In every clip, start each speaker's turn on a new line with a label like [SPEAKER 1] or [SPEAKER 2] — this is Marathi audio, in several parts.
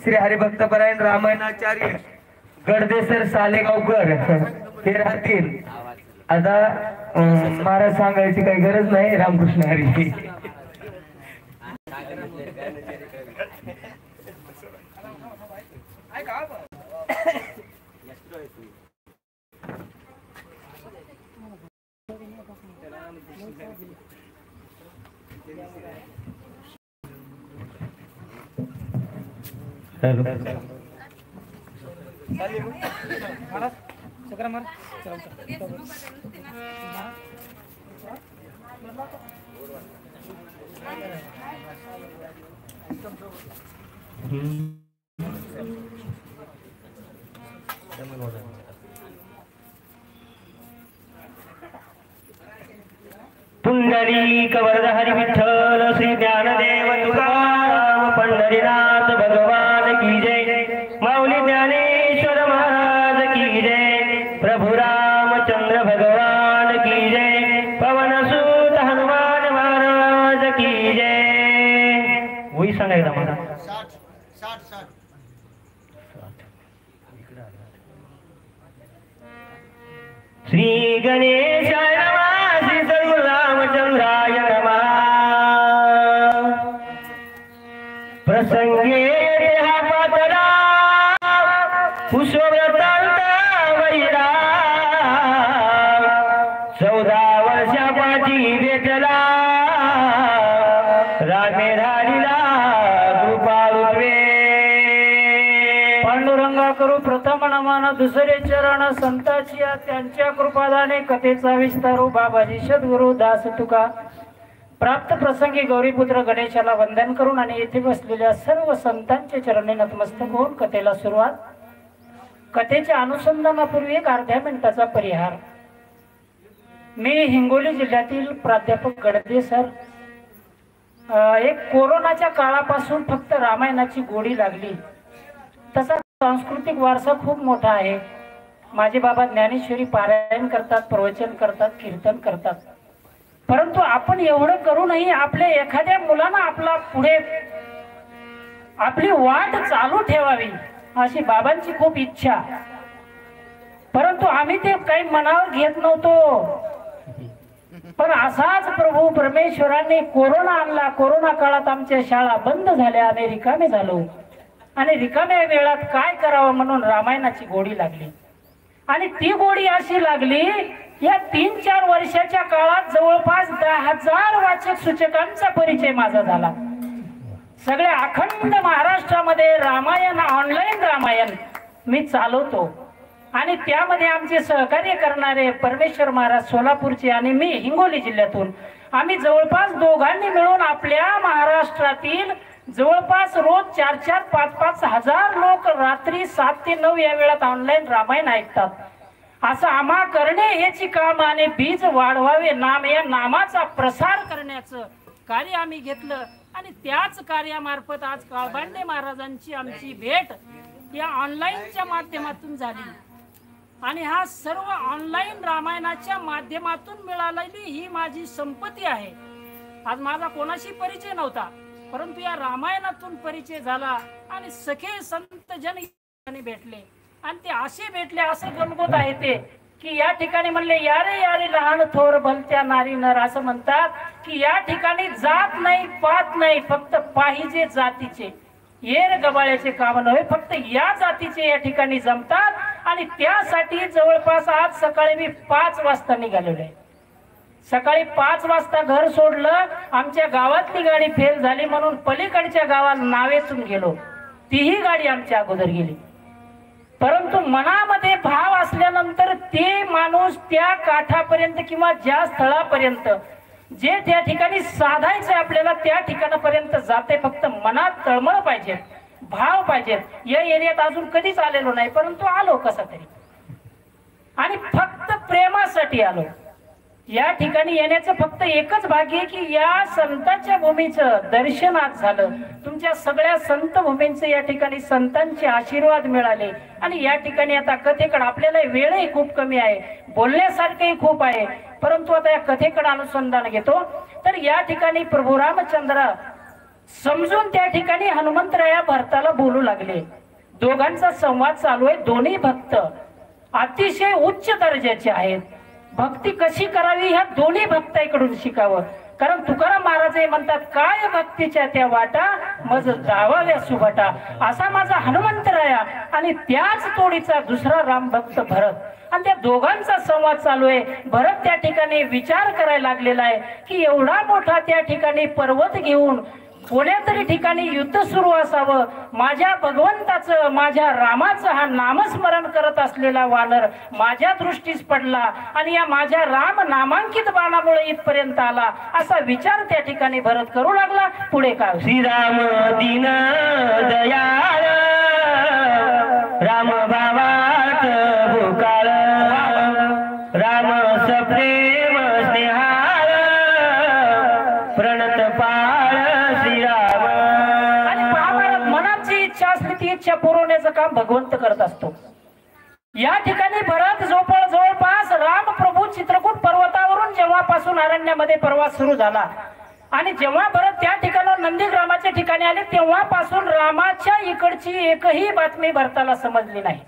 [SPEAKER 1] श्री हरिभक्तपरायण रामायणाचार्य गडदेसर सालेगावकर हे राहतील. आता महाराज सांगायची काही गरज नाही. रामकृष्ण हरी.
[SPEAKER 2] हॅलो
[SPEAKER 3] पुंडलिक वरदहरी विठ्ठल श्री ज्ञानदेव तुकाराम पंढरीनाथ भगवान की जय. माऊली ज्ञानेश्वर महाराज की जय. प्रभु रामचंद्र भगवान की जय. पवनसुत हनुमान महाराज की जय. वही सांगायला मला श्री गणेशाय नमः. श्री सर्व रामचंद्राय नमः. प्रसंगे हा पातळा पुष्पव्रतांता वैरा 14 वर्षापाठी भेटला रामे धारीला कृपाळुत्वे.
[SPEAKER 4] पांडुरंगा करू प्रथम नमन दुसरे चरण संताची त्यांच्या कृपादाने कथेचा विस्तारू बाबाजी सद्गुरु दास तुका. प्राप्त प्रसंगी गौरीपुत्र गणेशाला वंदन करून आणि येथे बसलेल्या सर्व संतांच्या चरणी नतमस्तक होऊन कथेला सुरुवात. कथेच्या अनुसंधानापूर्वी एक अर्ध्या मिनिटाचा परिहार. मी हिंगोली जिल्ह्यातील प्राध्यापक गडदे सर. एक कोरोनाच्या काळापासून फक्त रामायणाची गोडी लागली. तसा सांस्कृतिक वारसा खूप मोठा आहे. माझे बाबा ज्ञानेश्वरी पारायण करतात, प्रवचन करतात, कीर्तन करतात. परंतु आपण एवढं करूनही आपल्या एखाद्या मुलांना आपला पुढे आपली वाट चालू ठेवावी अशी बाबांची खूप इच्छा. परंतु आम्ही ते काही मनावर घेत नव्हतो. पण असाच प्रभू परमेश्वरांनी कोरोना आणला. कोरोना काळात आमच्या शाळा बंद झाल्या. आम्ही रिकामे झालो आणि रिकाम्या वेळात काय करावं म्हणून रामायणाची गोडी लागली. आणि ती गोडी अशी लागली, या 3-4 वर्षाच्या काळात जवळपास 10,000 वाचक सूचकांचा परिचय माझा झाला. सगळ्या अखंड महाराष्ट्रामध्ये रामायण, ऑनलाईन रामायण मी चालवतो. आणि त्यामध्ये आमचे सहकार्य करणारे परमेश्वर महाराज सोलापूरचे आणि मी हिंगोली जिल्ह्यातून, आम्ही जवळपास दोघांनी मिळून आपल्या महाराष्ट्रातील जवळपास रोज 4-4, 5-5 हजार लोक रात्री 7 ते 9 या वेळात ऑनलाईन रामायण ऐकतात. असं आम्हा करणे हेची काम आणि बीज वाढवावे नाम या नामाचा प्रसार करण्याचं कार्य आम्ही घेतलं. आणि त्याच कार्यामार्फत आज काळबांडे महाराजांची आमची भेट या ऑनलाईनच्या माध्यमातून झाली. आणि हा सर्व ऑनलाईन रामायणाच्या माध्यमातून मिळालेली ही माझी संपत्ती आहे. आज माझा कोणाशी परिचय नव्हता, परंतु या रामायणातून परिचय झाला आणि सखे संत जन भेटले. आणि ते असे भेटले, असं गणगोत आहे ते की या ठिकाणी म्हणले यारे यारे लहान थोर भलत्या नारी नर. असं म्हणतात की या ठिकाणी जात नाही, पात नाही, फक्त पाहिजे जातीचे. येर गबाळ्याचे काम नव्हे, फक्त या जातीचे या ठिकाणी जमतात. आणि त्यासाठी जवळपास आज सकाळी मी 5 वाजता निघालेलो आहे. सकाळी 5 वाजता घर सोडलं. आमच्या गावातली गाडी फेल झाली म्हणून पलीकडच्या गावाला नावेतून गेलो. तीही गाडी आमच्या अगोदर गेली. परंतु मनामध्ये भाव असल्यानंतर ते माणूस त्या काठापर्यंत किंवा ज्या स्थळापर्यंत जे त्या ठिकाणी साधायचं आपल्याला त्या ठिकाणापर्यंत जाते. फक्त मनात तळमळ पाहिजे, भाव पाहिजे. या एरियात अजून कधीच आलेलो नाही, परंतु आलो कसा तरी आणि फक्त प्रेमासाठी आलो. या ठिकाणी येण्याचं फक्त एकच भाग्य आहे की या संतांच्या भूमीचं दर्शन आज झालं. तुमच्या सगळ्या संत भूमींचे या ठिकाणी संतांचे आशीर्वाद मिळाले. आणि या ठिकाणी आता कथेकडे आपल्याला वेळही खूप कमी आहे, बोलण्यासारखंही खूप आहे, परंतु आता या कथेकडे अनुसंधान घेतो. तर या ठिकाणी प्रभू रामचंद्र समजून त्या ठिकाणी हनुमंतराया भरताला बोलू लागले. दोघांचा संवाद चालू आहे. दोन्ही भक्त अतिशय उच्च दर्जाचे आहेत. भक्ती कशी करावी ह्या दोन्ही भक्तांकडून शिकावं. कारण तुकाराम महाराज हे म्हणतात, काय भक्तीच्या त्या वाटा मज जावाव्या सुभटा. असा माझा हनुमंतराया आणि त्याच तोडीचा दुसरा राम भक्त भरत, आणि त्या दोघांचा संवाद चालू आहे. भरत त्या ठिकाणी विचार करायला लागलेला आहे की एवढा मोठा त्या ठिकाणी पर्वत घेऊन कोण्या तरी ठिकाणी युद्ध सुरू असावं. माझ्या भगवंताचं, माझ्या रामाचं हा नामस्मरण करत असलेला वानर माझ्या दृष्टीस पडला आणि या माझ्या राम नामांकित बाणामुळे इथपर्यंत आला, असा विचार त्या ठिकाणी भरत करू लागला. पुढे काय?
[SPEAKER 3] श्रीराम दीन दयाळ राम भावात भूकाळ राम सप्रेम स्नेहाळ प्रणत पाळ श्रीराम.
[SPEAKER 4] आणि महाभारत मनात जी इच्छा असते ती इच्छा पुरवण्याचं काम भगवंत करत असतो. या ठिकाणी भरत जवळपास राम प्रभू चित्रकूट पर्वतावरून जेव्हापासून अरण्यामध्ये प्रवास सुरू झाला आणि जेव्हा भरत त्या ठिकाणावर नंदीग्रामाच्या ठिकाणी आले तेव्हापासून रामाच्या इकडची एकही बातमी भरताला समजली नाही.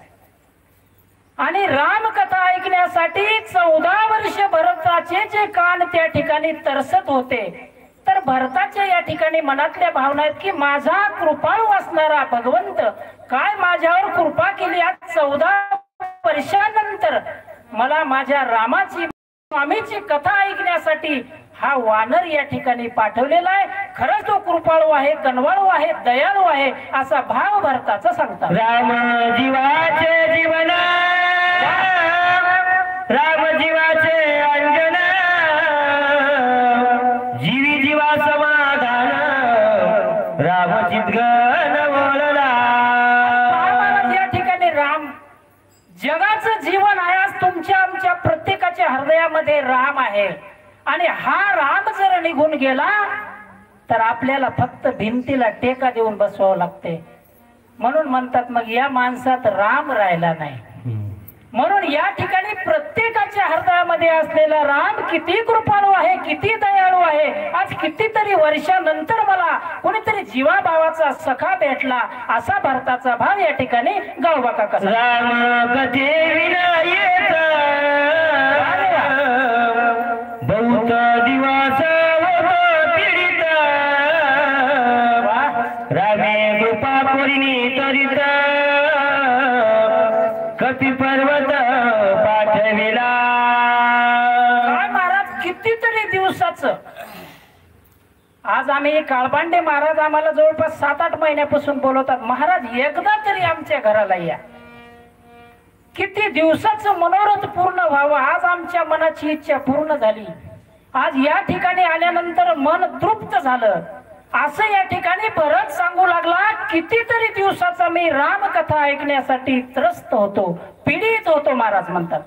[SPEAKER 4] आणि रामकथा ऐकण्यासाठी 14 वर्ष भरताचे जे कान त्या ठिकाणी तरसत होते, तर भरताच्या या ठिकाणी मनातल्या भावना आहेत की माझा कृपाळू असणारा भगवंत काय माझ्यावर कृपा केली. आज 14 वर्षानंतर मला माझ्या रामाची स्वामीची कथा ऐकण्यासाठी हा वानर या ठिकाणी पाठवलेला आहे. खरंच तो कृपाळू आहे, कनवाळू आहे, दयाळू आहे, असा भाव भरताचा सांगतात.
[SPEAKER 3] राम जीवाचे जीवन राम जीवाचे अंजन जीवी जीवा समाधान राम चितगण बोलला.
[SPEAKER 4] या ठिकाणी राम जगाचं जीवन आहे. आज तुमच्या आमच्या प्रत्येकाच्या हृदयामध्ये राम आहे आणि हा राम जर निघून गेला तर आपल्याला फक्त भिंतीला टेका देऊन बसवावं लागते. म्हणून म्हणतात मग या माणसात राम राहिला नाही. म्हणून या ठिकाणी प्रत्येकाच्या हृदयामध्ये असलेला राम किती कृपाळू आहे, किती दयाळू आहे. आज कितीतरी वर्षानंतर मला कोणीतरी जीवाभावाचा सखा भेटला, असा भरताचा भाव या ठिकाणी गावबाका कसा.
[SPEAKER 3] राम कथे विनायक बहुत दिवस होत पीडित रामे कृपा कोरिनी तरित कपी पर्वत पाठविला.
[SPEAKER 4] काय महाराज कितीतरी दिवसाचं. आज आम्ही काळबांडे महाराज आम्हाला जवळपास 7-8 महिन्यापासून बोलवतात, महाराज एकदा तरी आमच्या घराला या. किती दिवसाचं मनोरथ पूर्ण व्हावं. आज आमच्या मनाची इच्छा पूर्ण झाली. आज या ठिकाणी आल्यानंतर मन तृप्त झालं. असं या ठिकाणी भरत सांगू लागला, कितीतरी दिवसाचा मी रामकथा ऐकण्यासाठी त्रस्त होतो, पीडित होतो महाराज म्हणतात.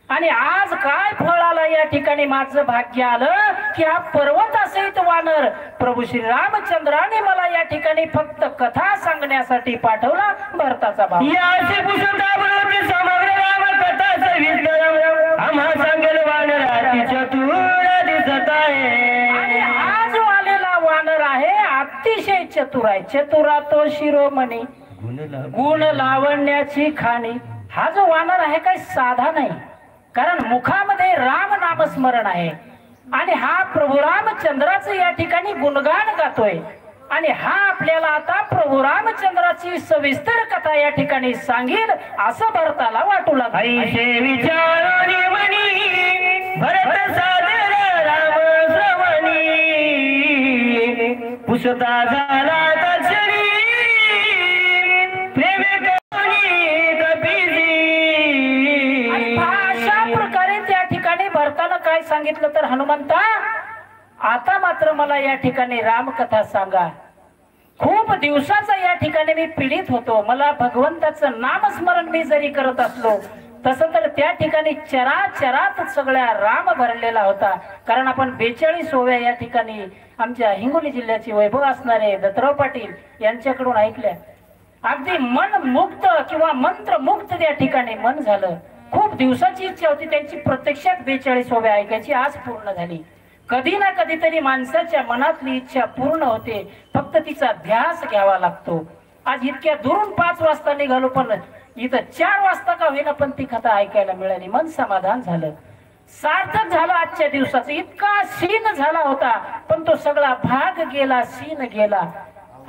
[SPEAKER 4] आणि आज काय फळ आलं या ठिकाणी, माझं भाग्य आलं की हा पर्वतासहित वानर प्रभू श्री रामचंद्राने मला या ठिकाणी फक्त कथा सांगण्यासाठी पाठवला. भरताचा भाव
[SPEAKER 3] समग्र रामकथा सविस्तर आम्हा सांगेल वानराची चतुर दिसत आहे.
[SPEAKER 4] आणि हा जो आलेला वानर आहे अतिशय चतुर आहे. चतुरा तो शिरोमणी गुण लावण्याची खाणी. हा जो वानर आहे काही साधा नाही, कारण मुखामध्ये राम नामस्मरण आहे आणि हा प्रभू रामचंद्राचं या ठिकाणी गुणगान गातोय. आणि हा आपल्याला आता प्रभू रामचंद्राची सविस्तर कथा या ठिकाणी सांगेल असं भरताला वाटू लागलं.
[SPEAKER 3] ऐसे विचारोनी मनी भरत सादर राम श्रवणी पुसता झाला तक्षणी प्रेम करुणी कपिजी.
[SPEAKER 4] अशा प्रकारे त्या ठिकाणी भरतानं काय सांगितलं तर, हनुमंता आता मात्र मला या ठिकाणी रामकथा सांगा. खूप दिवसाचा या ठिकाणी मी पीडित होतो. मला भगवंताचं नामस्मरण मी जरी करत असलो तसं तर त्या ठिकाणी चराचरात सगळ्या राम भरलेला होता. कारण आपण 42 ओव्या या ठिकाणी आमच्या हिंगोली जिल्ह्याचे वैभव असणारे दत्तराव पाटील यांच्याकडून ऐकल्या. अगदी मन मुक्त किंवा मंत्रमुक्त त्या ठिकाणी मन झालं. खूप दिवसाची इच्छा होती त्यांची प्रत्यक्षात 42 ओव्या ऐकायची, आज पूर्ण झाली. कधी ना कधीतरी माणसाच्या मनातली इच्छा पूर्ण होते, फक्त तिचा ध्यास घ्यावा लागतो. आज इतक्या दुरून 5 वाजता निघालो, पण इथं 4 वाजता का होईना पण ती कथा ऐकायला मिळाली. मन समाधान झालं, सार्थक झालं. आजच्या दिवसाचा इतका सीन झाला होता, पण तो सगळा भाग गेला, सीन गेला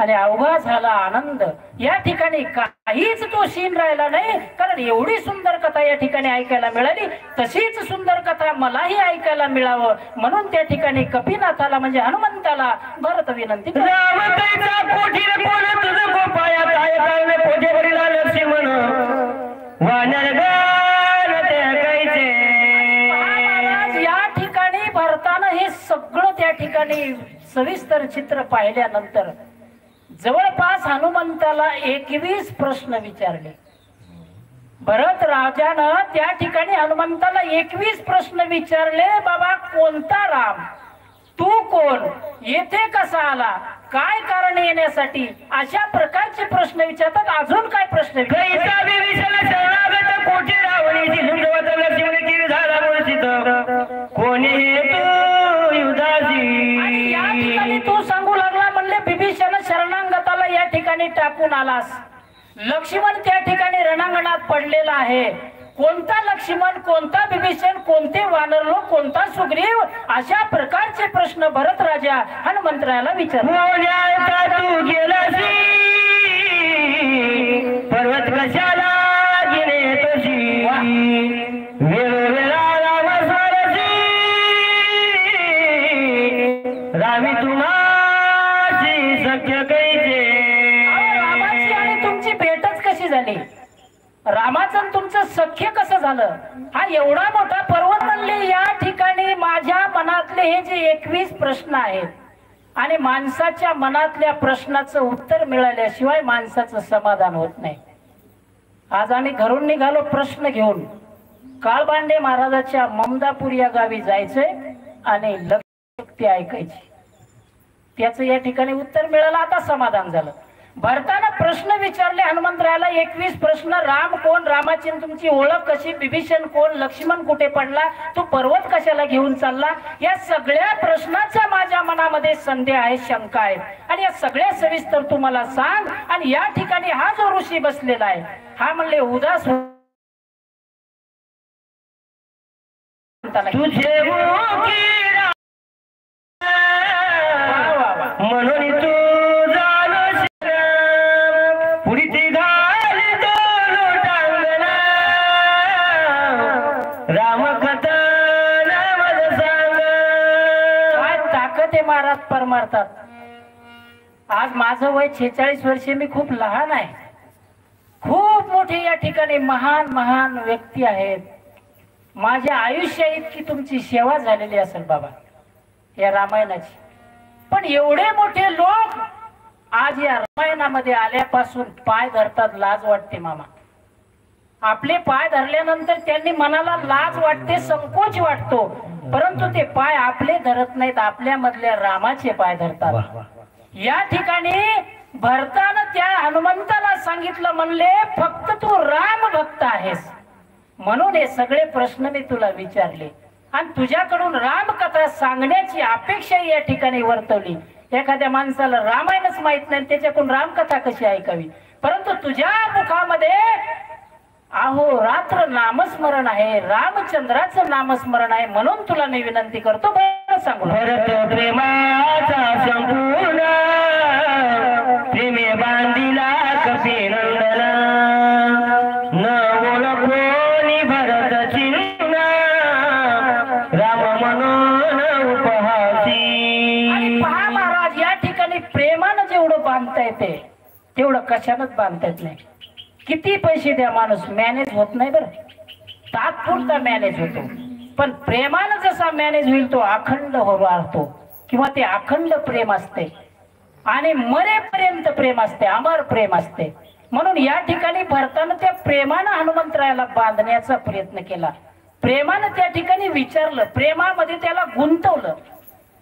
[SPEAKER 4] आणि अवघा झाला आनंद. या ठिकाणी काहीच तो सीन राहिला नाही, कारण एवढी सुंदर कथा या ठिकाणी ऐकायला मिळाली. तशीच सुंदर कथा मलाही ऐकायला मिळावं म्हणून त्या ठिकाणी कपिनाथाला म्हणजे हनुमंताला भरत विनंती. या ठिकाणी भरताना हे सगळं त्या ठिकाणी सविस्तर चित्र पाहिल्यानंतर जवळपास हनुमंताला 21 प्रश्न विचारले. भरत राजानं त्या ठिकाणी हनुमंताला 21 प्रश्न विचारले. बाबा, कोणता राम, तू कोण, येथे कसा आला, काय कारण येण्यासाठी, अशा प्रकारचे प्रश्न विचारतात. अजून काय प्रश्न तू सांगू लागला म्हणले विभीषण शरणागताला या ठिकाणी टाकून आलास. लक्ष्मण त्या ठिकाणी रणांगणात पडलेला आहे. कोणता लक्ष्मण, कोणता विभीषण, कोणते वानर लोक, कोणता सुग्रीव, अशा प्रकारचे प्रश्न भरत राजा हनुमंतरायाला विचारले.
[SPEAKER 3] पर्वत कशाला गेले तशी, वेळोवेळा राम स्वरसी, रामी तुम्हाशी सख्य कैसे.
[SPEAKER 4] रामाची आणि तुमची भेटच कशी झाली, रामाचं तुमचं सख्य कसं झालं. हा एवढा मोठा पर्वत म्हणले. या ठिकाणी माझ्या मनातले हे जे 21 प्रश्न आहेत आणि माणसाच्या मनातल्या प्रश्नाचं उत्तर मिळाल्याशिवाय माणसाचं समाधान होत नाही. आज आम्ही घरून निघालो प्रश्न घेऊन, काळबांडे महाराजाच्या ममदापूर या गावी जायचंय आणि लक्ष्य ऐकायची. त्याचं या ठिकाणी उत्तर मिळालं, आता समाधान झालं. भरताना प्रश्न विचारले हनुमंतरायाला 21 प्रश्न. राम कोण, रामाची तुमची ओळख कशी, विभीषण कोण, लक्ष्मण कुठे पडला, तो पर्वत कशाला घेऊन चालला, या सगळ्या प्रश्नाचा माझ्या मनामध्ये संदेह आहे, शंका आहे. आणि या सगळ्या सविस्तर तुम्हाला सांग. आणि या ठिकाणी हा जो ऋषी बसलेला आहे हा म्हणले उदास
[SPEAKER 3] तुझे म्हणून तू
[SPEAKER 4] महाराज परमार्थात. आज माझं वय 46 वर्षे, मी खूप लहान आहे. खूप मोठे या ठिकाणी महान महान व्यक्ती आहेत. माझ्या आयुष्या इतकी तुमची सेवा झालेली असेल बाबा या रामायणाची. पण एवढे मोठे लोक आज या रामायणामध्ये आल्यापासून पाय धरतात, लाज वाटते मामा. आपले पाय धरल्यानंतर त्यांनी मनाला लाज वाटते, संकोच वाटतो, परंतु ते पाय आपले धरत नाहीत, आपल्या मधल्या रामाचे पाय धरतात. या ठिकाणी भरतानं त्या हनुमंताला सांगितलं, म्हणले फक्त तू राम भक्त आहेस म्हणून हे सगळे प्रश्न मी तुला विचारले आणि तुझ्याकडून रामकथा सांगण्याची अपेक्षा या ठिकाणी वर्तवली. एखाद्या माणसाला रामायणच माहित नाही, त्याच्याकडून रामकथा कशी ऐकावी. परंतु तुझ्या मुखामध्ये अहो रात्र नामस्मरण आहे, रामचंद्राचं नामस्मरण आहे, म्हणून तुला मी विनंती करतो, बरं सांगू.
[SPEAKER 3] भरत प्रेमाचा संपूर्ण प्रेमे बांधिला कपिनंदना, न ओळखोनी भरत चिन्ह, राम म्हणून उपहासी.
[SPEAKER 4] पहा महाराज, या ठिकाणी प्रेमानं जेवढं बांधता येते तेवढं कशानच बांधता येत नाही. किती पैसे द्या माणूस मॅनेज होत नाही. बरं तात्पुरता मॅनेज होतो, पण प्रेमानं जसा मॅनेज होईल तो अखंड राहतो किंवा ते अखंड प्रेम असते आणि मरेपर्यंत प्रेम असते, अमर प्रेम असते. म्हणून या ठिकाणी भरताना त्या प्रेमानं हनुमंतरायाला बांधण्याचा प्रयत्न केला. प्रेमानं त्या ठिकाणी विचारलं, प्रेमामध्ये त्याला गुंतवलं,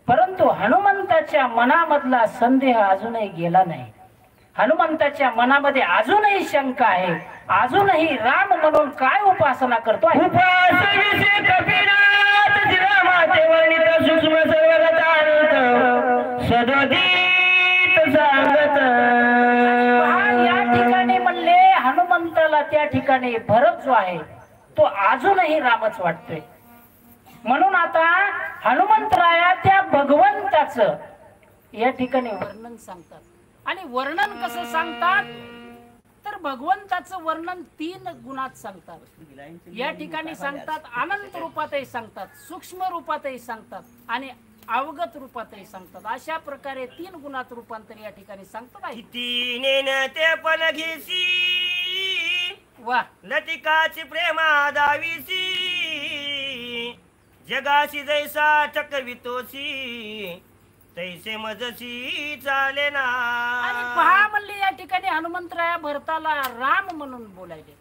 [SPEAKER 4] परंतु हनुमंताच्या मनामधला संदेह अजूनही गेला नाही. हनुमंताच्या मनामध्ये अजूनही शंका आहे, अजूनही राम म्हणून काय उपासना करतो.
[SPEAKER 3] उपासनेचे कपिनाथ रामाचे वर्णित सूक्ष्म सर्व
[SPEAKER 4] हनुमंताला त्या ठिकाणी भरत जो आहे तो अजूनही रामच वाटतोय. म्हणून आता हनुमंतराया त्या भगवंताचं या ठिकाणी वर्णन सांगतात. आणि वर्णन कसं सांगतात तर भगवंताचं वर्णन 3 गुणात सांगतात. या ठिकाणी सांगतात अनंत रूपातही सांगतात, सूक्ष्म रूपातही सांगतात आणि अवगत रूपातही सांगतात. अशा प्रकारे 3 गुणात रूपांतर या ठिकाणी सांगतात.
[SPEAKER 3] ते पण घेसी
[SPEAKER 4] वा
[SPEAKER 3] लतिकाची प्रेमा दावीसी जगाशी जैसा चकवितोसी तैसे मजसी चाले ना.
[SPEAKER 4] आणि पहा म्हणले या ठिकाणी हनुमंतराया भरताला राम म्हणून बोलायले.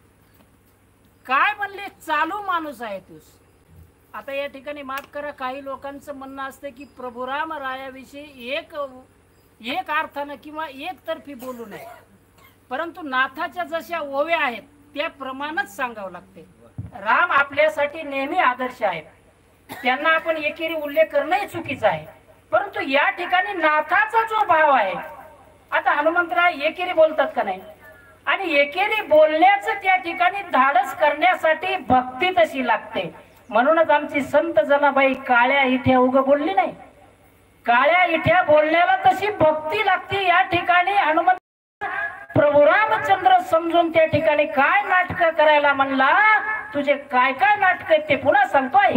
[SPEAKER 4] काय म्हणले चालू माणूस आहे तूस. आता या ठिकाणी माफ करा, काही लोकांचं म्हणणं असतं की प्रभू राम रायाविषयी एक अर्थानं किंवा एकतर्फी बोलू नये, परंतु नाथाच्या जशा ओव्या आहेत त्याप्रमाणेच सांगावं लागते. राम आपल्यासाठी नेहमी आदर्श आहेत, त्यांना आपण एकेरी उल्लेख करणंही चुकीचं आहे. परंतु या ठिकाणी नाथाचा जो भाव आहे, आता हनुमंतराय एकेरी बोलतात का नाही, आणि एकेरी बोलण्याचं त्या ठिकाणी धाडस करण्यासाठी भक्ती तशी लागते. म्हणूनच आमची संत जनाबाई काळ्या इठ्या उग बोलली नाही, काळ्या इठ्या बोलण्याला तशी भक्ती लागते. या ठिकाणी हनुमंत प्रभू रामचंद्र समजून त्या ठिकाणी काय नाटक करायला म्हणला, तुझे काय काय नाटक ते पुन्हा सांगतोय.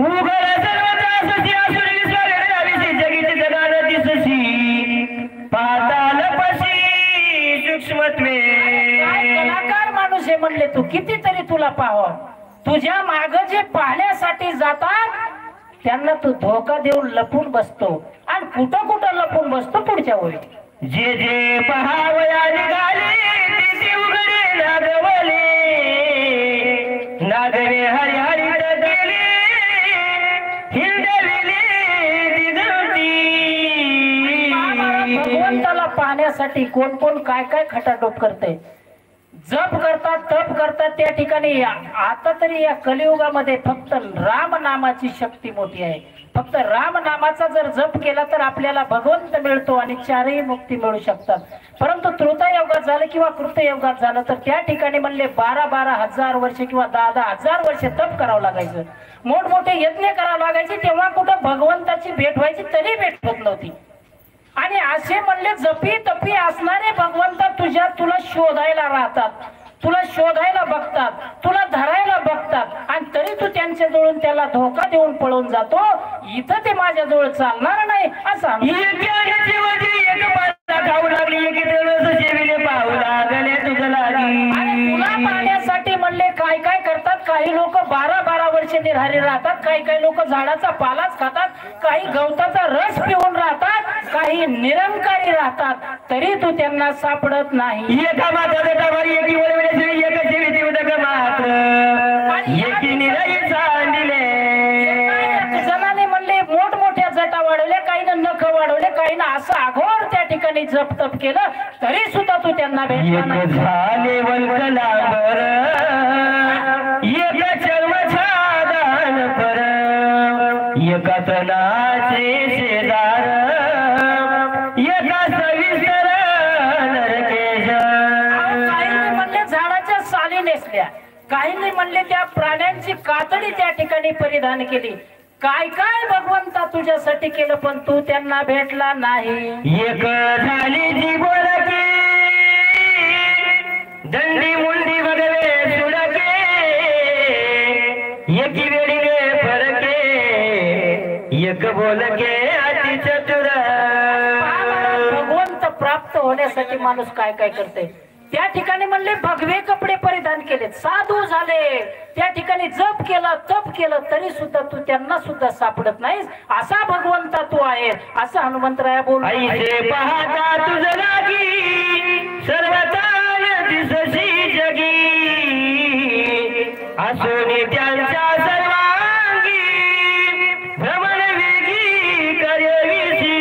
[SPEAKER 4] कलाकार माणूस आहे म्हणले तू, कितीतरी तुला पाहावं. तुझ्या माग जे पाहण्यासाठी जातात त्यांना तू धोका देऊन लपून बसतो, आणि कुठं कुठं लपून बसतो पुढच्या वेळी.
[SPEAKER 3] जे जे पहावया निघाले तिथे उघडे नागवले नागवे हरी हरी गेले हिंडविले
[SPEAKER 4] भगवंताला पाहण्यासाठी कोण कोण काय काय खटाटोप करते, जप करतात, तप करतात. त्या ठिकाणी आता तरी या कलियुगामध्ये फक्त राम नामाची शक्ती मोठी आहे. फक्त राम नामाचा जर जप केला तर आपल्याला भगवंत मिळतो आणि 4ही मुक्ती मिळू शकतात. परंतु त्रेतायुगात झालं किंवा कृतयुगात झालं तर त्या ठिकाणी म्हणले 12-12 हजार वर्ष किंवा 10-10 हजार वर्ष तप करावं लागायचं, मोठमोठे यज्ञ करावं लागायचे. तेव्हा कुठं भगवंताची भेट व्हायची तरी भेट होत नव्हती. आणि असे म्हणले जपी तपी असणारे भगवंत तुला शोधायला राहतात, तुला शोधायला बघतात, तुला धरायला बघतात, आणि तरी तू त्यांच्या जवळून त्याला धोका देऊन पळून जातो. इथं ते माझ्या जवळ चालणार नाही असं तुला पाहण्यासाठी म्हणले काय काय करतात. काही लोक 12-12 वर्ष निराहारी राहतात, काही लोक झाडाचा पालाच खातात, काही गवताचा रस पिऊन राहतात, काही निरंकारी राहतात, तरी तू त्यांना सापडत नाही. जणाने म्हणले मोठमोठ्या जटा वाढवल्या, काही नख वाढवले, काही ना असं आघोर त्या ठिकाणी जप तप केलं तरी सुद्धा तू त्यांना भेटला नाही. झाडाच्या साली नेसल्या, काहींनी म्हणले त्या प्राण्यांची कातडी त्या ठिकाणी परिधान केली. काय काय भगवंता तुझ्यासाठी केलं, पण तू त्यांना भेटला नाही.
[SPEAKER 3] एक झाली जी बोलके दंडी मुंडी वगैरे सुडके एकी वेळी रे फरके एक बोलके अति चतुर.
[SPEAKER 4] भगवंत प्राप्त होण्यासाठी माणूस काय काय करते. त्या ठिकाणी म्हणले भगवे कपडे परिधान केले, साधू झाले, त्या ठिकाणी जप केला, तप केलं, तरी सुद्धा तू त्यांना सुद्धा सापडत नाहीस. असा भगवंता तू आहे असं हनुमंतराया बोल.
[SPEAKER 3] पाहता तुझ लागी सर्वतान दिसशी जगी असोनी त्यांच्या सर्वांगी भ्रमण वेगी करविसी.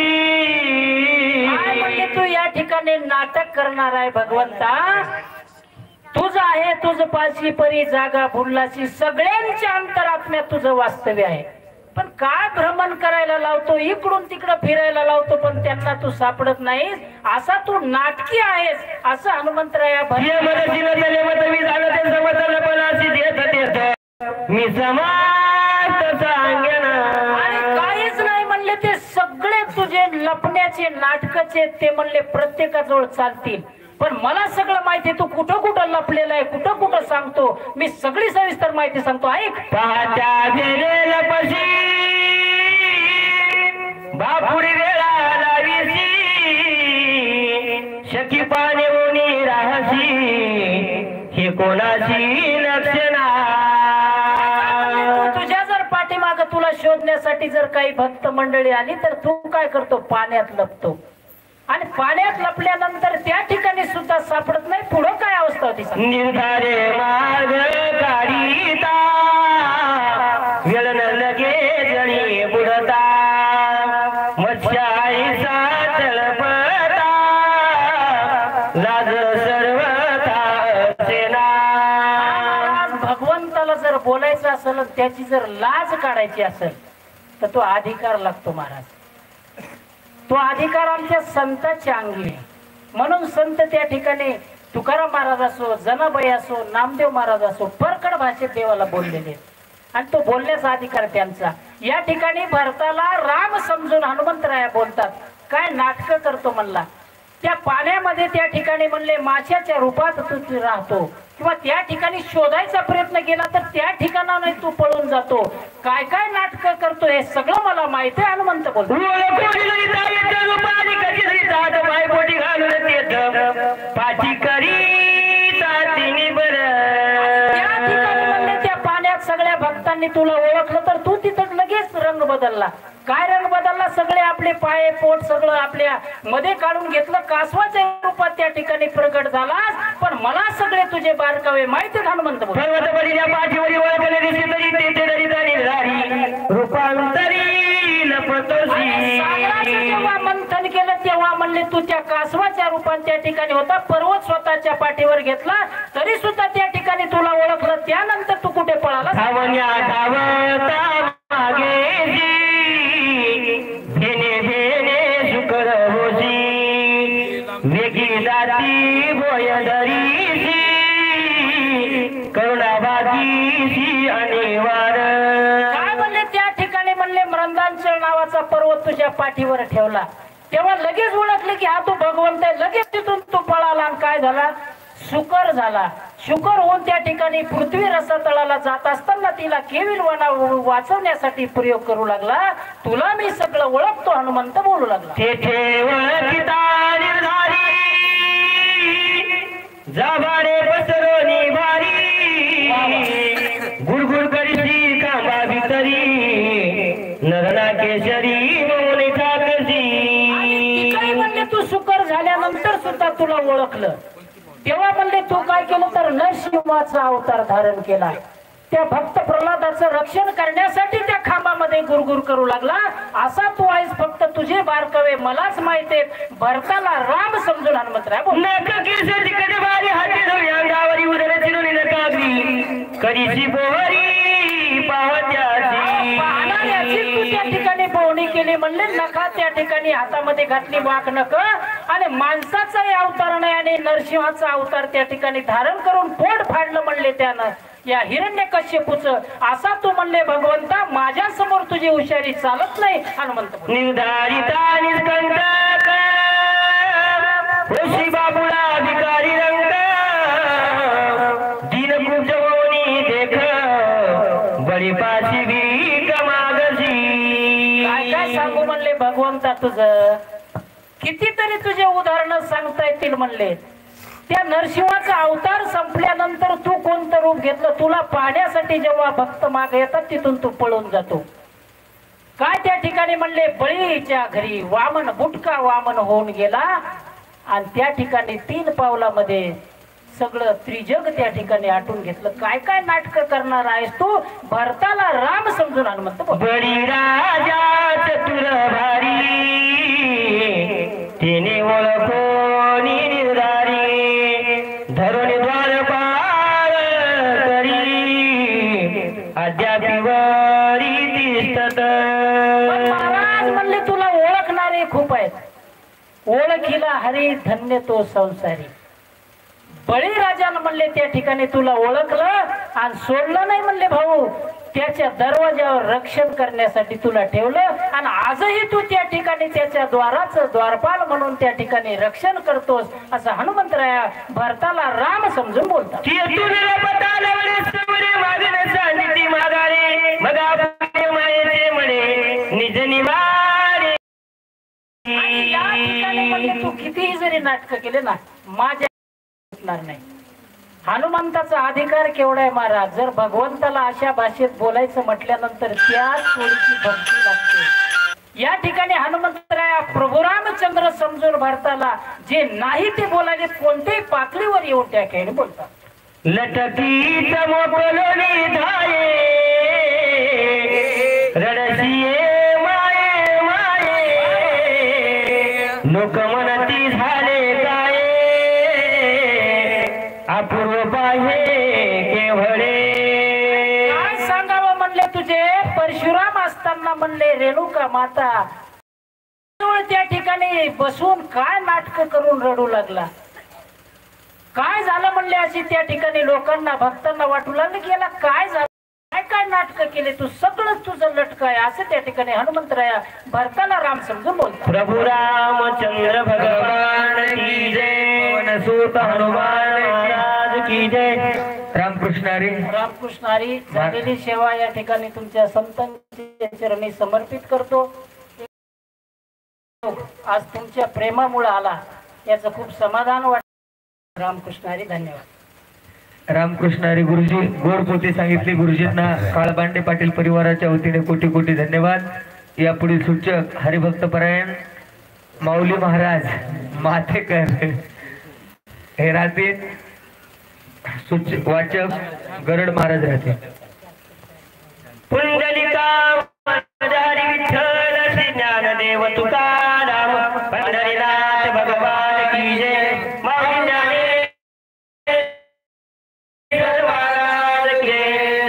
[SPEAKER 4] म्हणजे तू या ठिकाणी नाटक करणार आहे भगवंता. तुझं आहे तुझं पाशी परी जागा भुललाची, सगळ्यांच्या अंतरात्म्यात तुझं वास्तव्य आहे. पण काय भ्रमण करायला लावतो, इकडून तिकडं फिरायला लावतो, पण त्यांना तू सापडत नाहीस. असा तू नाटकी आहेस असं हनुमंतराया
[SPEAKER 3] मी समस्त सांगेन.
[SPEAKER 4] आणि काहीच नाही म्हणले ते सगळे तुझे लपण्याचे नाटकाचे ते म्हणले प्रत्येकाजवळ चालतील, पण मला सगळं माहिती तू कुठं कुठं लपलेला आहे, कुठं कुठं सांगतो. मी सगळी सविस्तर माहिती सांगतो, ऐक.
[SPEAKER 3] पाहत्या गेलेला पशी बापुरी वेळा लावीसी शकी पाणी ओनी राहसी हे कोणाची लक्षणा.
[SPEAKER 4] तुझ्या जर पाठीमाग तुला शोधण्यासाठी जर काही भक्त मंडळी आली तर तू काय करतो, पाण्यात लपतो. आणि पाण्यात लपल्यानंतर त्या ठिकाणी सुद्धा सापडत नाही. पुढं काय अवस्था होती
[SPEAKER 3] निर्धारे मार्ग काढिता वेळ न लगे जणी बुडता मत्स्याईचा तळपता लाज सर्वता सेना.
[SPEAKER 4] भगवंताला जर बोलायचं असेल त्याची जर लाज काढायची असेल तर तो अधिकार लागतो महाराज. तो अधिकार आमच्या संतांच्या अंगी आहे. म्हणून संत त्या ठिकाणी तुकाराम महाराज असो, जनाबाई असो, नामदेव महाराज असो परकड भाषेत देवाला बोललेले आणि तो बोलण्याचा अधिकार त्यांचा. या ठिकाणी भरताला राम समजून हनुमंतराया बोलतात. काय नाटक करतो म्हणला, त्या पाण्यामध्ये त्या ठिकाणी म्हणले माशाच्या रूपात तू राहतो किंवा त्या ठिकाणी शोधायचा प्रयत्न केला तर त्या ठिकाणाने तू पळून जातो. काय काय नाटक करतो हे सगळं मला माहित आहे. हनुमंत बोलतो त्या पाण्यात सगळ्या भक्तांनी तुला ओळखलं तर तू तिथं लगेच रंग बदलला. काय रंग बदलला, सगळे आपले पाय पोट सगळं आपल्या मध्ये काढून घेतलं, कासवाच्या रूपात त्या ठिकाणी प्रगट झालास. पण मला सगळे तुझे बारकावे माहिती आहे. हनुमंत जेव्हा मंथन केलं तेव्हा म्हणले तू त्या कासवाच्या रूपात त्या ठिकाणी होता. पर्वत स्वतःच्या पाठीवर घेतला तरी सुद्धा त्या ठिकाणी तुला ओळखलं. त्यानंतर तू कुठे पळाला.
[SPEAKER 3] वेगी जाती बोयदरीची करुणाबाजीची अनिवार.
[SPEAKER 4] काय म्हणले त्या ठिकाणी म्हणले मृंदांचल नावाचा पर्वत तुझ्या पाठीवर ठेवला तेव्हा लगेच ओळखले की हा तू भगवंत आहे. लगेच तिथून तू पळाला आणि काय झाला, शुकर झाला. शुकर होऊन त्या ठिकाणी पृथ्वी रसातळाला जात असताना तिला केविल वना वाचवण्यासाठी प्रयोग करू लागला. तुला मी सगळं ओळखतो हनुमंत बोलू लागला.
[SPEAKER 3] तेथे ओळखिता निर्धारी जाबाडे पसरोनी भारी गुडगुड करीशी कांबा भितरी नरना केशरी मोनी ठाकसी.
[SPEAKER 4] म्हणले तू शुकर झाल्यानंतर सुद्धा तुला ओळखलं. तेव्हा म्हणले तू काय केलं तर नरसिंहाचा अवतार धारण केला. त्या भक्त प्रल्हादाचं रक्षण करण्यासाठी त्या खांबामध्ये गुरगुर करू लागला. असा तू आहेस, फक्त तुझे बारकावे मलाच माहिती आहेत. भरताला राम समजून हनुमंतराय तू त्या ठिकाणी पोहणी केली. म्हणले नका त्या ठिकाणी हातामध्ये घातली वाक नक आणि माणसाचाही अवतार नाही आणि नरसिंहाचा अवतार त्या ठिकाणी धारण करून पोट फाडलं म्हणले त्यानं या हिरण्यकश्यपूच. असा तू म्हणले भगवंता माझ्या समोर तुझी हुशारी चालत नाही. हनुमंत
[SPEAKER 3] निर्धारिता निष्कंटक ऋषी बाबूला भिकारी रंग दिन कुजवणी देख बळीपाशी भीक मागसी.
[SPEAKER 4] काय काय सांगू म्हणले भगवंता तुझं, कितीतरी तुझे उदाहरण सांगता येतील म्हणले. त्या नरसिंहाचा अवतार संपल्यानंतर तू कोणतं रूप घेतलं, तुला पाहण्यासाठी जेव्हा भक्त मागे येतात तिथून तू पळून जातो. काय त्या ठिकाणी म्हणले बळीच्या घरी वामन बुटका वामन होऊन गेला आणि त्या ठिकाणी 3 पावलामध्ये सगळं त्रिजग त्या ठिकाणी आटून घेतलं. काय काय नाटक करणार आहेस तू. भरताला राम समजून हनुमंत
[SPEAKER 3] बळी राजा चतुर भारी तिने ओळखोनी निर्धारी धरून द्वार पार करी अद्यापीवरी दिसत.
[SPEAKER 4] महाराज म्हणले तुला ओळखणारे खूप आहेत. ओळखीला हरी धन्य तो संसारी. बळीराजानं म्हणले त्या ठिकाणी तुला ओळखलं आणि सोडलं नाही म्हणले भाऊ. त्याच्या दरवाजावर रक्षण करण्यासाठी तुला ठेवलं आणि आजही तू त्या ठिकाणी त्याच्या द्वाराचं द्वारपाल म्हणून त्या ठिकाणी रक्षण करतोस असं हनुमंतराया भरताला राम समजून बोलतात. तू कितीही जरी नाटक केले ना माझ्या नाही. हनुमंताचा अधिकार केवढा आहे महाराज. जर भगवंताला अशा भाषेत बोलायचं म्हटल्यानंतर त्याच थोडीशी भक्ती लागते. या ठिकाणी हनुमंतराया प्रभू रामचंद्र समजून भरताला जे नाही ते बोलायले कोणत्याही पातळीवर येऊन त्या ठिकाणी बोलतात.
[SPEAKER 3] लटकी चमकलोनी धाये रडसिये माये माये लोक म्हणती झाले काय अपूर्व पाहे केवळे.
[SPEAKER 4] काय सांगावं म्हणले तुझे परशुराम असताना म्हणले रेणुका माता त्या ठिकाणी बसून काय नाटक करून रडू लागला. काय झालं म्हणले अशी त्या ठिकाणी लोकांना भक्तांना वाटू लागले की याला काय झालं काय काय नाटक केले तू सगळंच तुझं लटक आहे असं त्या ठिकाणी हनुमंतराया भरताला राम समजून बोलतो.
[SPEAKER 3] प्रभू रामचंद्र भगवान की जय वनसूत हनुमान महाराज की जय.
[SPEAKER 1] रामकृष्ण हरी.
[SPEAKER 4] रामकृष्ण हरी. झालेली सेवा या ठिकाणी तुमच्या संतांच्या चरणी समर्पित करतो. आज तुमच्या प्रेमामुळे आला याचं खूप समाधान वाटतं. रामकृष्ण हरी. धन्यवाद.
[SPEAKER 1] रामकृष्ण हरी. गुरुजी गोड पोथी सांगितली. गुरुजींना काळबांडे पाटील परिवाराच्या वतीने कोटी कोटी धन्यवाद. यापुढील सूचक हरिभक्त परायण माऊली महाराज माथेकर हे राहतील. सूचक वाचक गरड महाराज राहतील.
[SPEAKER 3] पुंडलिका हरी विठ्ठल श्री ज्ञानदेव तुकाराम पंढरीनाथ भगवान की जय.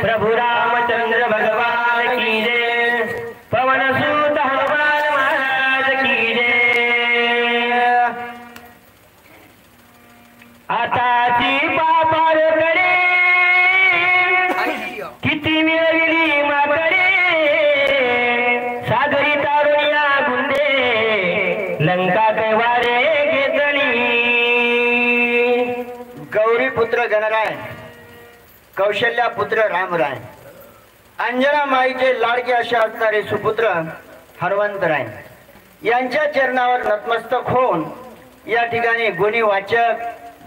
[SPEAKER 3] प्रभु रामचंद्र भगवान की जय. पवन सूत हनुमान महाराज की जय. आताची पापाकडे किती मिळविली माकडे सागरी तारुण्या गुंडे लंका कैवारे घेतली.
[SPEAKER 2] गौरी पुत्र गणराय कौशल्या पुत्र रामराय अंजना माईचे लाडके असे असणारे सुपुत्र हनुमंतराय यांच्या चरणावर नतमस्तक होऊन या ठिकाणी गुणी वाचक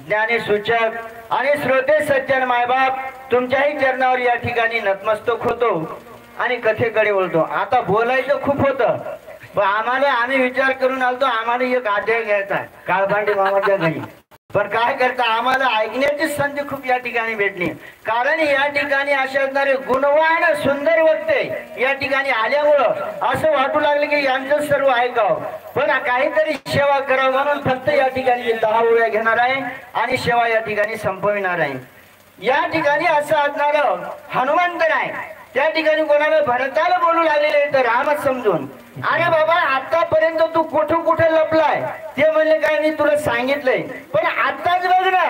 [SPEAKER 2] ज्ञानी सूचक आणि श्रोते सज्जन मायबाप तुमच्याही चरणावर या ठिकाणी नतमस्तक होतो आणि कथेकडे वळतो. आता बोलायचं खूप होतं पण आम्ही विचार करून आलतो आम्हाला एक अध्याय घ्यायचा काळबांडे मामाच्या घरी. पण काय करता आम्हाला ऐकण्याची संधी खूप या ठिकाणी भेटली. कारण या ठिकाणी असे असणारे गुणवान सुंदर वक्ते या ठिकाणी आल्यामुळं असं वाटू लागलं की यांचं सर्व ऐकावं पण काहीतरी सेवा करावं म्हणून फक्त या ठिकाणी 10 ओळ्या घेणार आहे आणि सेवा या ठिकाणी संपविणार आहे. या ठिकाणी असं असणार हनुमंतराय त्या ठिकाणी कोणाला भरताला बोलू लागलेले तर रामच समजून अरे बाबा आतापर्यंत तू कुठं कुठं लपलाय ते म्हणले काय मी तुला सांगितलंय पण आताच बघ ना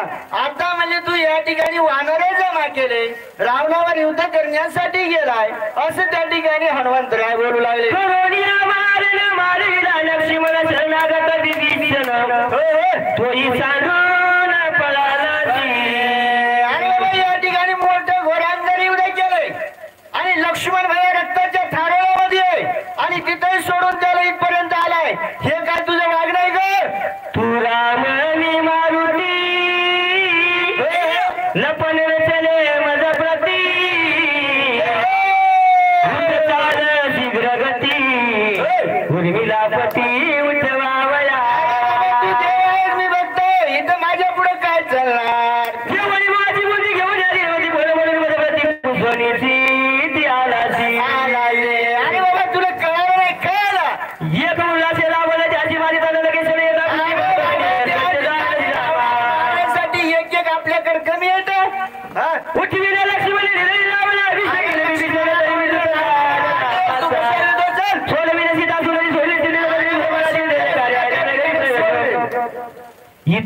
[SPEAKER 2] आता म्हणजे तू या ठिकाणी वानरे जमा केले रावणावर युद्ध करण्यासाठी गेलाय असं त्या ठिकाणी हनुमंतराय बोलू लागले.
[SPEAKER 3] लक्ष्मण शरणागत विभीषण तोही सांगून पळाला.
[SPEAKER 2] अरे बाबा या ठिकाणी मोठं घोरांदर युद्ध केलंय आणि लक्ष्मण भया रक्ताच्या थारोळ्यामध्ये आणि तिथेही सोडून त्याला इथपर्यंत आलाय. हे काय तुझं वागणं आहे का?
[SPEAKER 3] तू रामनी मारुती लपन रचले मज प्रती शीघ्र गती उर्मिलापती उठवावया.
[SPEAKER 2] मी बघतो इथं माझ्या पुढे काय चालणार
[SPEAKER 3] माझी बुद्धी घेऊन आली बोल मज प्रती सोनीची आलाची.
[SPEAKER 2] अरे बाबा तुला कळलं नाही कळलं
[SPEAKER 3] एक मुलाचे लावलं त्याची माझी लगेच
[SPEAKER 2] एक एक आपल्याकडे कमी येत
[SPEAKER 3] उठविले लक्ष्मण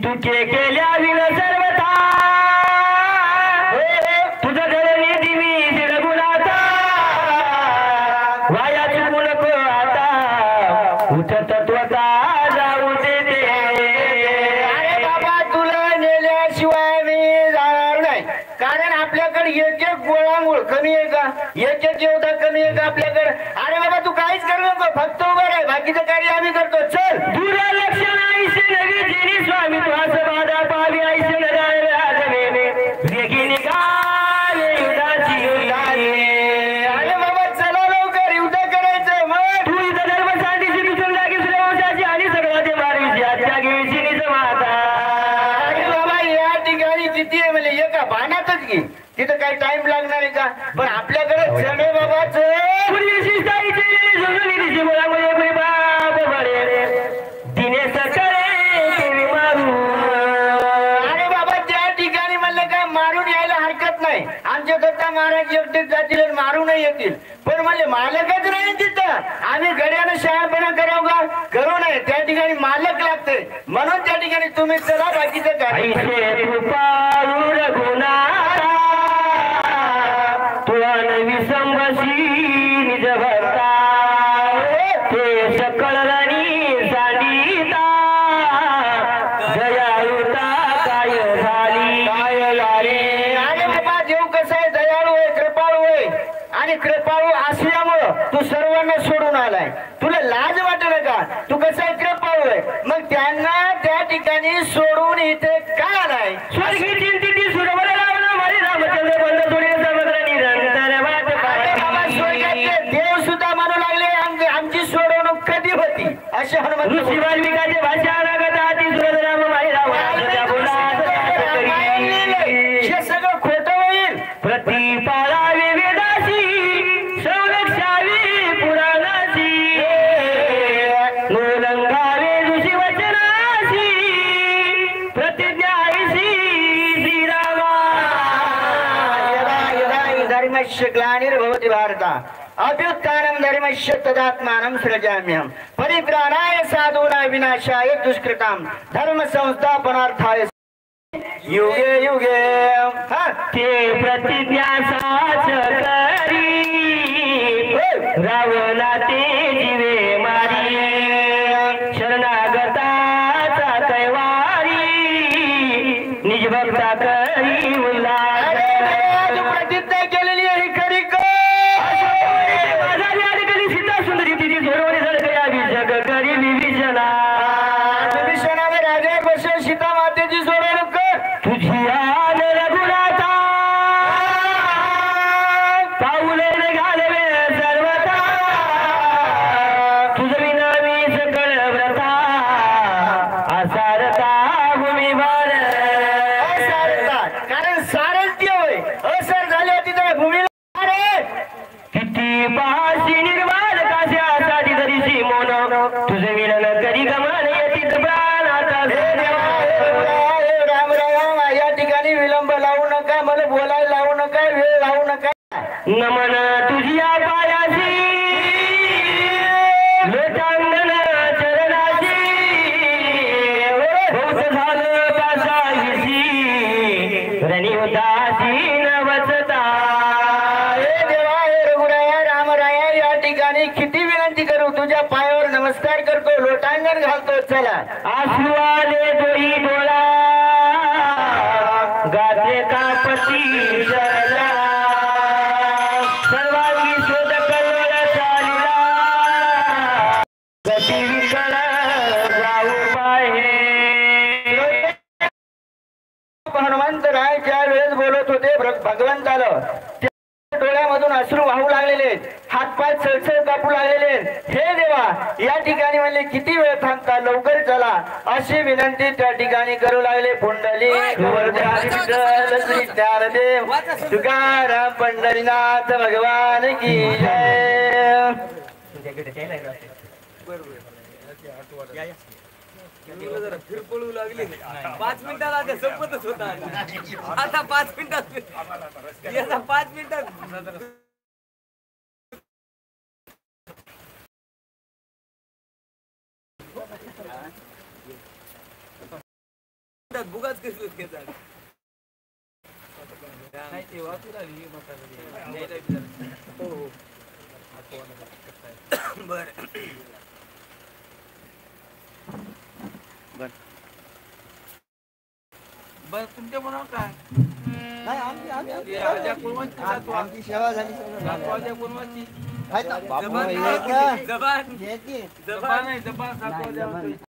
[SPEAKER 3] तू के केल्या विन सर्वथा तुझं स्वतः जाऊ देते.
[SPEAKER 2] अरे बाबा तुला नेल्याशिवाय मी जाणार नाही. कारण आपल्याकडे एक एक गोळांगुळ कमी आहे का, एक एक योद्धा कमी आहे का आपल्याकडे. अरे बाबा तू काहीच करू नको, फक्त उभं राह, बाकीचं कार्य आम्ही करतो. चल
[SPEAKER 3] दूरलक्षण आईसे नवी जेनी स्वामी तुझ बाधा पावी आईसे नराळे राजवेने वेगी निघाले युद्धाची युद्धाने.
[SPEAKER 2] अरे बाबा चला लवकर युद्ध करायचं. मग
[SPEAKER 3] तू इथं धर्मशांतीची दुसरी जागी श्रेवंशाची आणि सगळं ते मारवीची आजच्या घेऊची निज माता.
[SPEAKER 2] अरे बाबा या ठिकाणी किती आहे म्हणजे एका बाणातच घे, तिथं काही टाइम लागणार आहे का. पण आपल्याकडे चढे बाबाच अरे बाबा त्या ठिकाणी म्हणलं काय मारून यायला हरकत नाही. आमच्या दत्ता महाराज एकटेच जातील आणि मारू नाही येतील. पण म्हणले मालकच नाही तिथं, आम्ही गड्यानं शहाणपणा करावं का, करू नये. त्या ठिकाणी मालक लागते, म्हणून त्या ठिकाणी तुम्ही चला, बाकीचं काय. कृपाळू असल्यामुळं तू सर्वांना सोडून आलाय. तुला लाज वाटत का, तू कसं आहे कृपाळू आहे. मग त्यांना त्या ठिकाणी सोडून इथे का आलाय. देव सुद्धा म्हणू लागले आमची सोडवणूक कधी होती असे हनुमंत.
[SPEAKER 3] शिवाल्मिकाचे भाषा
[SPEAKER 2] हे सगळं खोटं होईल.
[SPEAKER 3] प्रतिपाळावे वेदाशी संरक्षावी पुराणाशी नोलंगावे ऋषी वचनाशी प्रतिज्ञाशी श्रीरामा.
[SPEAKER 2] धर्मस्य ग्लानिर्भवति भारता अभ्युत्थानं धर्मस्य तदात्मानं सृजाम्यहं परित्राणाय साधूनां विनाशाय दुष्कृतां धर्म संस्थापनार्थाय युगे युगे.
[SPEAKER 3] ते प्रतिज्ञा साच करी रावणा ते जीवे मारी शरणागताचा कैवारी निजभक्ता करी उल्लास.
[SPEAKER 2] प्रतिज्ञा केलेली आहे खरी का.
[SPEAKER 3] सीता सुंदरी तिची जोडवणी झळकया जग करी विभीषणा.
[SPEAKER 2] विभीषणाने राजा बसेल सीता मातेची सोडवणूक कर.
[SPEAKER 3] तुझी आल रघुनाथा पाऊले घालवे सर्वथा तुझ विना मी सकळ व्रता असारता भूमीवर.
[SPEAKER 2] कारण सारथ्य होय, असर झाले तिथे भूमीला.
[SPEAKER 3] किती पाशी निर्माण काशासाठी तरीशी मोन तुझे विलन करी गमन येती प्राणाचा.
[SPEAKER 2] राम राम. या ठिकाणी विलंब लावू नका, मला बोलायला लावू नका, वेळ लावू नका.
[SPEAKER 3] नमन तुझ्या पायाशी लोटांगण चरणाशी होत झालं पासाविशी रणी उदासी नवचता.
[SPEAKER 2] हे देवा, हे रघुराया, रामराया, या ठिकाणी किती विनंती करू, तुझ्या पायावर नमस्कार करतो, लोटांगण घालतो. चला
[SPEAKER 3] आसू आले दोही डोळा गाते कापती शरला सर्वांगी शोध कळवळ चालिला गती विकळ जाऊ पाहे.
[SPEAKER 2] हनुमंतराय ज्या वेळेस बोलत होते भगवंताला डोळ्यामधून अश्रू वाहू लागलेले, हातपाय चळचळ कापू लागलेले. हे देवा, या ठिकाणी म्हणले किती वेळ थांबता, लवकर चला अशी विनंती त्या ठिकाणी करू लागले. पुंडली श्री ज्ञानदेव तुकाराम पंढरीनाथ भगवान की जय.
[SPEAKER 5] फिरपळू लागली 5 मिनिटात आता संपतच होता. आता 5 मिनिटात 5 मिनिटात बुगाच कसं घेतात. नाही ते वाचू लागली बर. बस तुमच्या मनावर काय
[SPEAKER 2] नाही आमची
[SPEAKER 5] राजा कुर्बानची जातो.
[SPEAKER 2] आमची सेवा झाली सगळं झालं.
[SPEAKER 5] राजा कुर्बानची
[SPEAKER 2] आहेत ना? बापू,
[SPEAKER 5] जबान
[SPEAKER 2] हे का?
[SPEAKER 5] जबान
[SPEAKER 2] हे की?
[SPEAKER 5] जबान आहे जबान सातवा